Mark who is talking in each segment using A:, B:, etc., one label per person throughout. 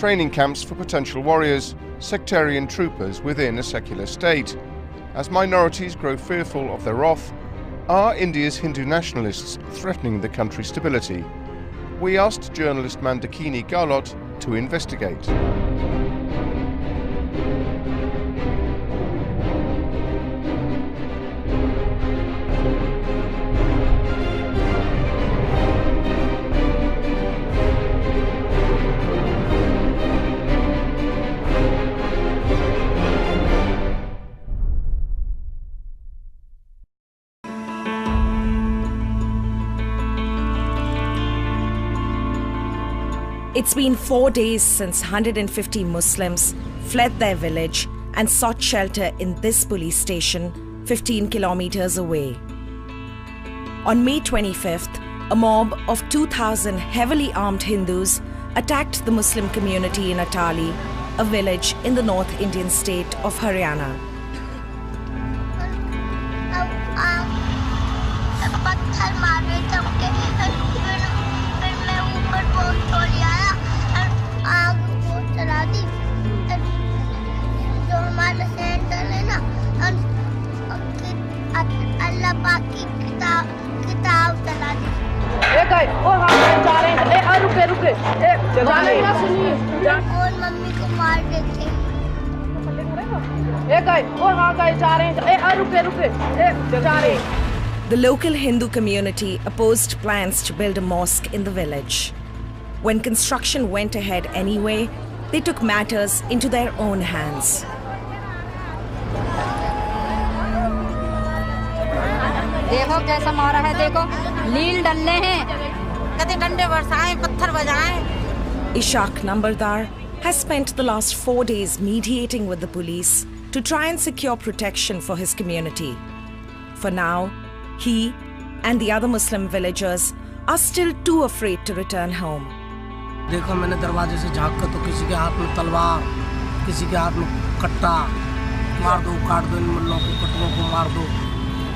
A: training camps for potential warriors, sectarian troopers within a secular state. As minorities grow fearful of their wrath, are India's Hindu nationalists threatening the country's stability? We asked journalist Mandakini Gaulot to investigate.
B: It's been 4 days since 150 Muslims fled their village and sought shelter in this police station 15 kilometers away. On May 25th, a mob of 2,000 heavily armed Hindus attacked the Muslim community in Atali, a village in the North Indian state of Haryana. The local Hindu community opposed plans to build a mosque in the village. When construction went ahead anyway, they took matters into their own hands.
C: देखो कैसा मारा है, देखो लील डल्ले हैं, कभी डंडे बरसाएं, पत्थर बजाएं.
B: Ishaq Nambardar has spent the last 4 days mediating with the police to try and secure protection for his community. For now, he and the other Muslim villagers are still too afraid to return home.
D: देखो मैंने दरवाजे से झांका तो किसी के हाथ में तलवार, किसी के हाथ में कट्टा, मार दो, काट दो इन मुल्लों को, कट्टों को मार दो.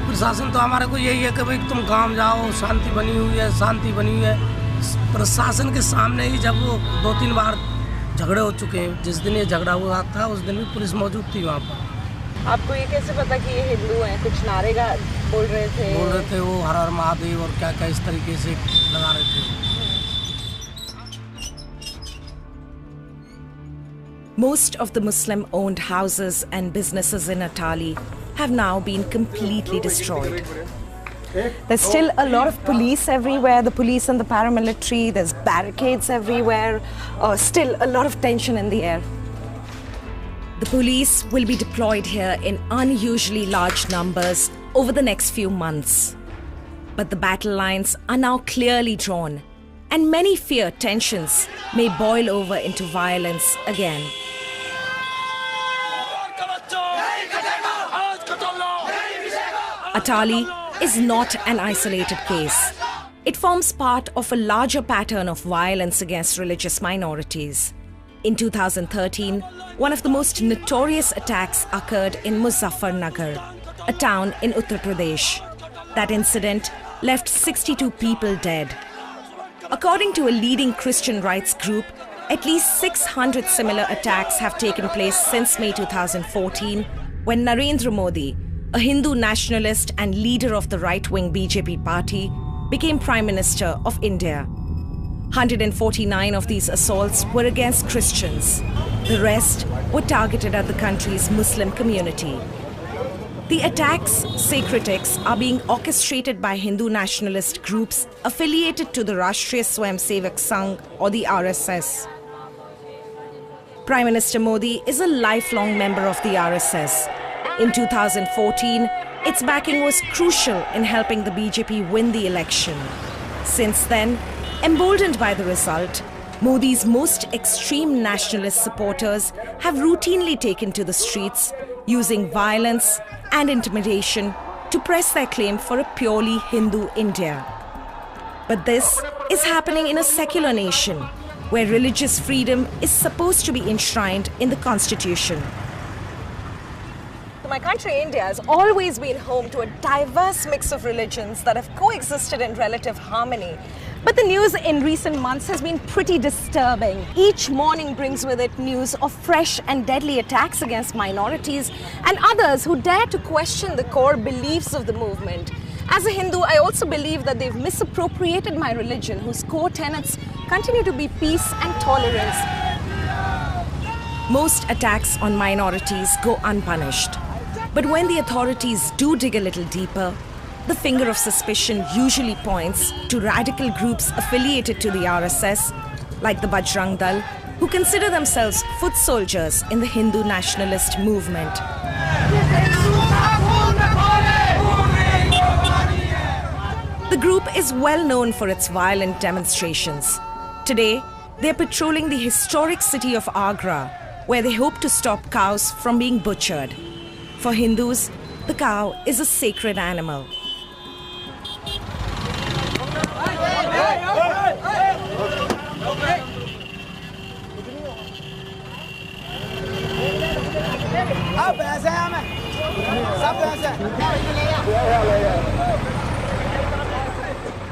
D: प्रशासन तो हमारे को यही है कि भाई तुम काम जाओ, शांति बनी हुई है, शांति बनी हुई है. प्रशासन के सामने ही जब वो 2-3 बार झगड़े हो चुके हैं, जिस दिन ये झगड़ा हुआ था उस दिन भी पुलिस मौजूद थी वहाँ पर.
B: आपको ये कैसे पता कि ये हिंदू हैं? कुछ नारे बोल रहे थे
D: वो हर हर महादेव और क्या क्या इस तरीके से लगा रहे थे.
B: Most of the Muslim-owned houses and businesses in Atali have now been completely destroyed. There's still a lot of police everywhere, the police and the paramilitary, there's barricades everywhere, still a lot of tension in the air. The police will be deployed here in unusually large numbers over the next few months. But the battle lines are now clearly drawn, and many fear tensions may boil over into violence again. Atali is not an isolated case. It forms part of a larger pattern of violence against religious minorities. In 2013, one of the most notorious attacks occurred in Muzaffarnagar, a town in Uttar Pradesh. That incident left 62 people dead. According to a leading Christian rights group, at least 600 similar attacks have taken place since May 2014, when Narendra Modi, a Hindu nationalist and leader of the right-wing BJP party, became Prime Minister of India. 149 of these assaults were against Christians. The rest were targeted at the country's Muslim community. The attacks, say critics, are being orchestrated by Hindu nationalist groups affiliated to the Rashtriya Swayamsevak Sangh or the RSS. Prime Minister Modi is a lifelong member of the RSS. In 2014, its backing was crucial in helping the BJP win the election. Since then, emboldened by the result, Modi's most extreme nationalist supporters have routinely taken to the streets, using violence and intimidation to press their claim for a purely Hindu India. But this is happening in a secular nation, where religious freedom is supposed to be enshrined in the constitution. My country, India, has always been home to a diverse mix of religions that have coexisted in relative harmony. But the news in recent months has been pretty disturbing. Each morning brings with it news of fresh and deadly attacks against minorities and others who dare to question the core beliefs of the movement. As a Hindu, I also believe that they've misappropriated my religion, whose core tenets continue to be peace and tolerance. Most attacks on minorities go unpunished. But when the authorities do dig a little deeper, the finger of suspicion usually points to radical groups affiliated to the RSS, like the Bajrang Dal, who consider themselves foot soldiers in the Hindu nationalist movement. The group is well known for its violent demonstrations. Today, they are patrolling the historic city of Agra, where they hope to stop cows from being butchered. For Hindus, the cow is a sacred animal.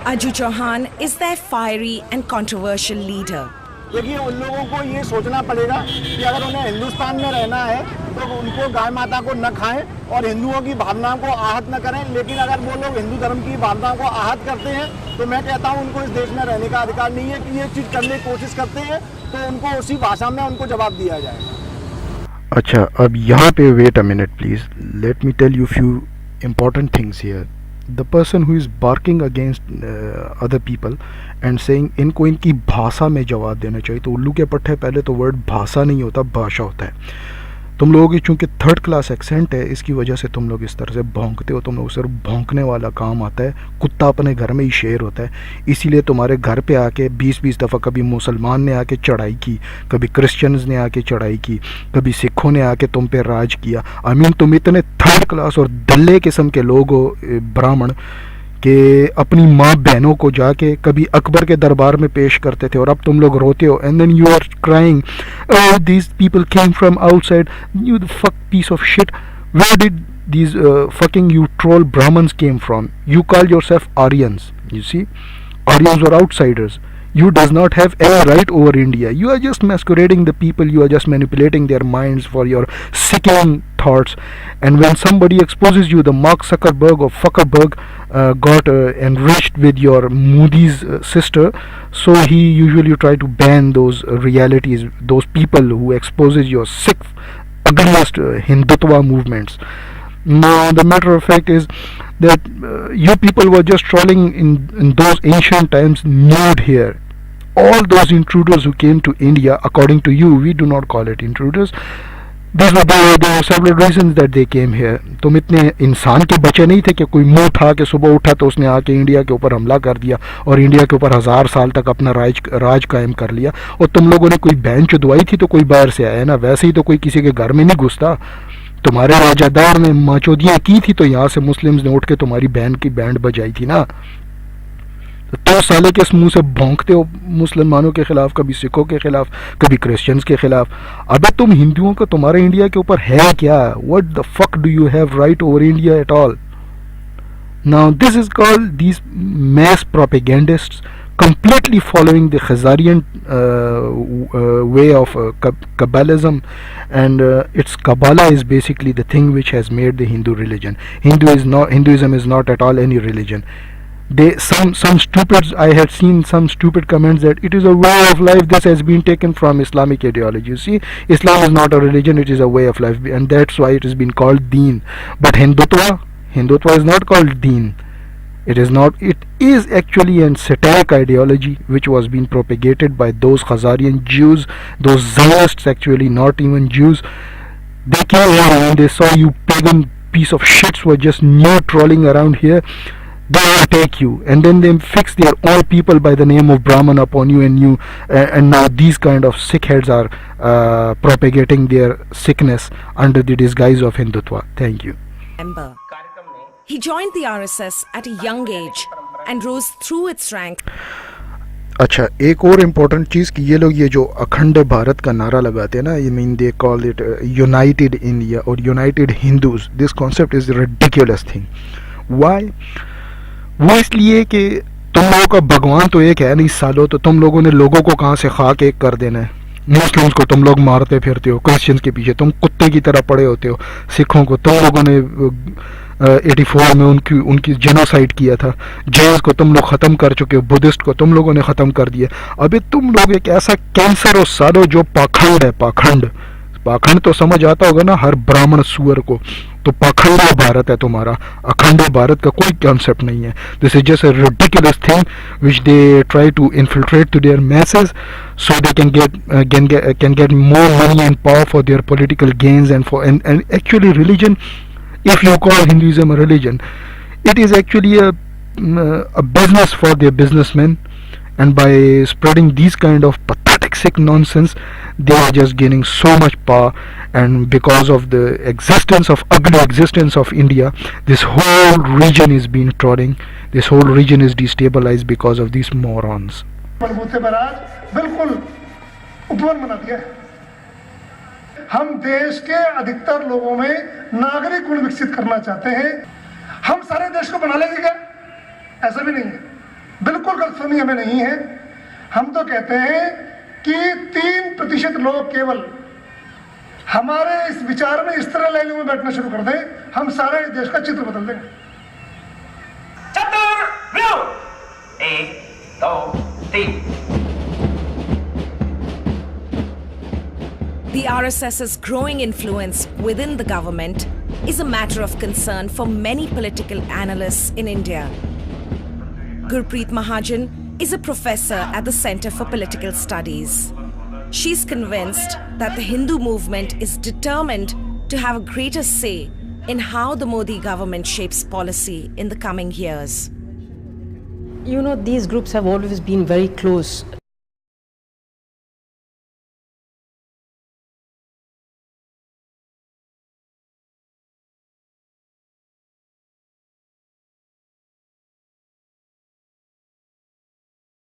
B: Aju Chauhan is their fiery and controversial leader.
E: देखिए उन लोगों को ये सोचना पड़ेगा कि अगर उन्हें हिंदुस्तान में रहना है तो उनको गाय माता को न खाएं और हिंदुओं की भावनाओं को आहत न करें। लेकिन अगर वो लोग हिंदू धर्म की भावनाओं को आहत करते हैं तो मैं कहता हूं उनको इस देश में रहने का अधिकार नहीं है कि ये चीज़ करने की कोशिश करते हैं तो उनको उसी भाषा में उनको जवाब दिया जाए।
F: अच्छा, अब यहाँ पे wait a minute please, let me tell you few important things here. The person who is barking against other people and saying इनको इनकी भाषा में जवाब देना चाहिए, तो उल्लू के पट्टे पहले तो वर्ड भाषा नहीं होता, भाषा होता है. तुम लोगों की चूंकि थर्ड क्लास एक्सेंट है, इसकी वजह से तुम लोग इस तरह से भौंकते हो. तुम लोग सिर्फ भौंकने वाला काम आता है. कुत्ता अपने घर में ही शेर होता है. इसीलिए तुम्हारे घर पे आके 20-20 दफ़ा कभी मुसलमान ने आके चढ़ाई की, कभी क्रिश्चियंस ने आके चढ़ाई की, कभी सिखों ने आके तुम पे राज किया. आई मीन तुम इतने थर्ड क्लास और दल्ले किस्म के लोग हो, ब्राह्मण, कि अपनी माँ बहनों को जाके कभी अकबर के दरबार में पेश करते थे और अब तुम लोग रोते हो. And then you are crying, oh these people came from outside. You the fuck piece of shit, where did these fucking you troll Brahmins came from? You call yourself Aryans. You see, Aryans were outsiders. You does not have any right over India. You are just masquerading the people. You are just manipulating their minds for your sickening thoughts. And when somebody exposes you, the Mark Zuckerberg or Fuckerberg got enriched with your Modi's sister, so he usually try to ban those realities, those people who exposes your sick, ugliest Hindutva movements. Now the matter of fact is that you people were just trolling in those ancient times nude here. All those intruders who came to India, according to you, we do not call it intruders. There were several reasons that they came here. तुम इतने इंसान के बच्चे नहीं थे कि कोई मुंह उठा के सुबह उठा तो उसने आके इंडिया के ऊपर हमला कर दिया और इंडिया के ऊपर 1000 साल तक अपना राज कायम कर लिया. और तुम लोगों ने कोई बहन चुदवाई थी तो कोई बाहर से आया ना. वैसे ही तो कोई किसी के घर में नहीं घुसता. तुम्हारे राजादार ने माचोदियाँ की थी तो यहाँ से मुस्लिम्स ने उठ के तुम्हारी बहन की बैंड बजाई थी ना. तो साले के मुंह से भौंकते हो मुसलमानों के खिलाफ, कभी सिखों के खिलाफ, कभी क्रिश्चियंस के खिलाफ. अबे तुम हिंदुओं का तुम्हारे इंडिया के ऊपर है क्या? What the fuck do you have right over India at all? Now this is called these mass propagandists completely following the Khazarian way of Kabbalism, and its Kabbalah is basically the thing which has made the Hindu religion. Hinduism is not at all any religion. Some stupid, I had seen some stupid comments that it is a way of life. This has been taken from Islamic ideology. You see, Islam is not a religion, it is a way of life, and that's why it has been called Deen. But Hindutva is not called Deen. It is not. It is actually a satanic ideology which was being propagated by those Khazarian Jews, those Zionists, actually not even Jews. They came here and they saw you pagan piece of shits were just new trolling around here. They will take you, and then they fix their own people by the name of Brahman upon you, and now these kind of sickheads are propagating their sickness under the disguise of Hindutva. Thank you.
B: He joined the RSS at a young age and rose through its rank.
F: अच्छा, एक और important चीज़ कि ये लोग ये जो अखंड भारत का नारा लगाते हैं ना, I mean they call it united India और united Hindus. This concept is ridiculous thing. Why? वो इसलिए कि तुम लोगों का भगवान तो एक है नहीं सालो, तो तुम लोगों ने लोगों को कहाँ से खाक एक कर देना है। मुस्लिम्स को तुम लोग मारते फिरते हो, क्रिश्चियंस के पीछे तुम कुत्ते की तरह पड़े होते हो, सिखों को तुम लोगों ने 84 में उनकी जेनोसाइड किया था, जैन्स को तुम लोग ख़त्म कर चुके हो, बुद्धिस्ट को तुम लोगों ने ख़त्म कर दिया। अभी तुम लोग एक ऐसा कैंसर हो सालो जो पाखंड है, पाखंड तो समझ आता होगा ना हर ब्राह्मण सुअर को। तो पाखंड भारत है तुम्हारा, अखंड भारत का कोई कॉन्सेप्ट नहीं है। This is just a ridiculous thing which they try to infiltrate to their message so they can get more money and power for their political gains and actually religion, if you call Hinduism a religion, it is actually a business for their businessmen, and by spreading these kind of pathetic sick nonsense they are just gaining so much power. And because of the ugly existence of India, this whole region is being trodden, this whole region is destabilized because of these morons.
G: बिल्कुल उपवन बना दिया है। हम देश के अधिकतर लोगों में नागरिक गुण विकसित करना चाहते हैं। हम सारे देश को बना लेंगे क्या? ऐसा भी नहीं है, बिल्कुल गलतफहमी हमें नहीं है। हम तो कहते हैं कि 3% लोग केवल हमारे इस विचार में इस तरह लाइनों में बैठना शुरू कर दें, हम सारे देश का चित्र बदल देंगे।
H: चतुर्व्यूह 1 2 3।
B: The RSS's growing influence within the government is a matter of concern for many political analysts in India. Gurpreet Mahajan is a professor at the Center for Political Studies. She's convinced that the Hindu movement is determined to have a greater say in how the Modi government shapes policy in the coming years.
I: You know, these groups have always been very close